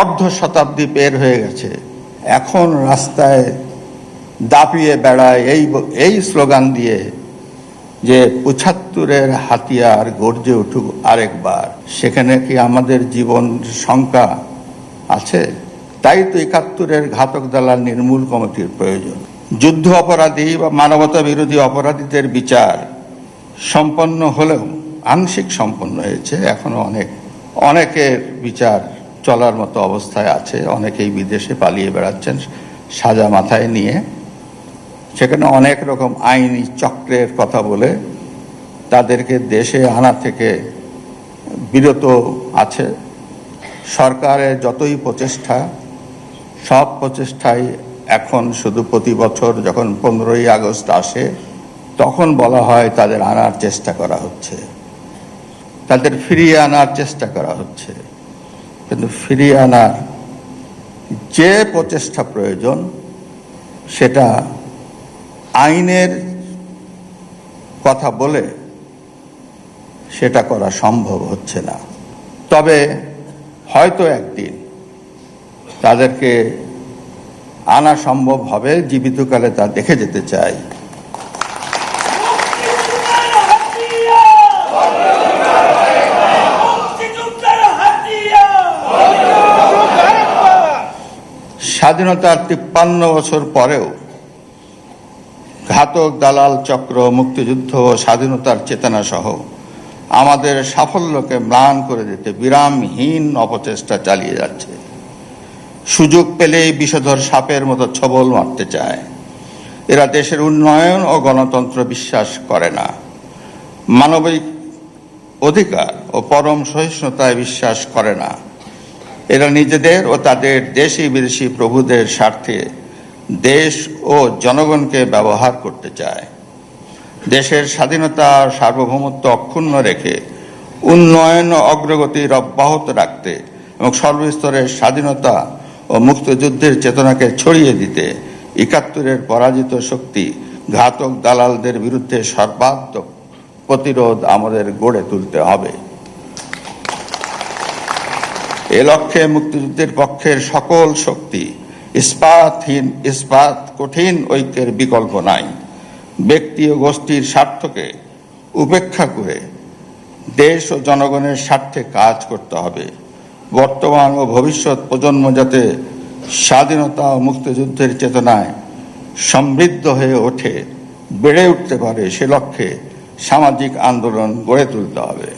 অর্ধ শতাব্দী পের হয়ে গেছে, এখন রাস্তায় দাপিয়ে বেড়ায় এই স্লোগান দিয়ে যে ৭৫-এর হাতিয়ার গর্জে উঠুক আরেকবার। সেখানে কি আমাদের জীবন শঙ্কা আছে? তাই তো ৭১-এর ঘাতক দালাল নির্মূল কমিটির প্রয়োজন। যুদ্ধ অপরাধী বা মানবতা বিরোধী অপরাধীদের বিচার সম্পন্ন হলেও আংশিক সম্পন্ন হয়েছে, এখনো অনেকের বিচার চলার মতো অবস্থায় আছে। অনেকেই বিদেশে পালিয়ে বেড়াচ্ছেন সাজা মাথায় নিয়ে। সেখানে অনেক রকম আইনি চক্রের কথা বলে তাদেরকে দেশে আনা থেকে বিরত আছে। সরকারের যতই প্রচেষ্টা, সব প্রচেষ্টাই এখন শুধু প্রতি বছর যখন 15ই আগস্ট আসে তখন বলা হয় তাদের আনার চেষ্টা করা হচ্ছে, তাদের ফিরিয়ে আনার চেষ্টা করা হচ্ছে। কিন্তু ফিরিয়ে আনার যে প্রচেষ্টা প্রয়োজন সেটা আইনের কথা বলে সেটা করা সম্ভব হচ্ছে না। তবে হয়তো একদিন তাদেরকে আনা সম্ভব হবে, জীবিতকালে তা দেখে যেতে চাই। স্বাধীনতার 53 বছর পরেও ঘাতক দালাল চক্র মুক্তিযুদ্ধ ও স্বাধীনতার চেতনা সহ আমাদের সাফল্যকে ম্লান করে দিতে বিরামহীন অপচেষ্টা চালিয়ে যাচ্ছে। সুযোগ পেলেই বিষধর সাপের মতো ছবল মারতে চায়। এরা দেশের উন্নয়ন ও গণতন্ত্র বিশ্বাস করে না, মানবিক অধিকার ও পরম সহিষ্ণুতায় বিশ্বাস করে না। এরা নিজেদের ও তাদের দেশি বিদেশি প্রভুদের স্বার্থে দেশ ও জনগণকে ব্যবহার করতে চায়। দেশের স্বাধীনতা আর সার্বভৌমত্ব অক্ষুণ্ণ রেখে উন্নয়ন ও অগ্রগতির অব্যাহত রাখতে এবং সর্বস্তরের স্বাধীনতা ও মুক্তিযুদ্ধের চেতনাকে ছড়িয়ে দিতে ৭১-এর পরাজিত শক্তি ঘাতক দালালদের বিরুদ্ধে সর্বাত্মক প্রতিরোধ আমাদের গড়ে তুলতে হবে। এ লক্ষ্যে মুক্তিযুদ্ধের পক্ষের সকল শক্তি ইস্পাত কঠিন ঐক্যের বিকল্প নাই। ব্যক্তি ও গোষ্ঠীর স্বার্থকে উপেক্ষা করে দেশ ও জনগণের স্বার্থে কাজ করতে হবে। বর্তমান ও ভবিষ্যৎ প্রজন্ম যাতে স্বাধীনতা ও মুক্তিযুদ্ধের চেতনায় সমৃদ্ধ হয়ে ওঠে, বেড়ে উঠতে পারে, সে লক্ষ্যে সামাজিক আন্দোলন গড়ে তুলতে হবে।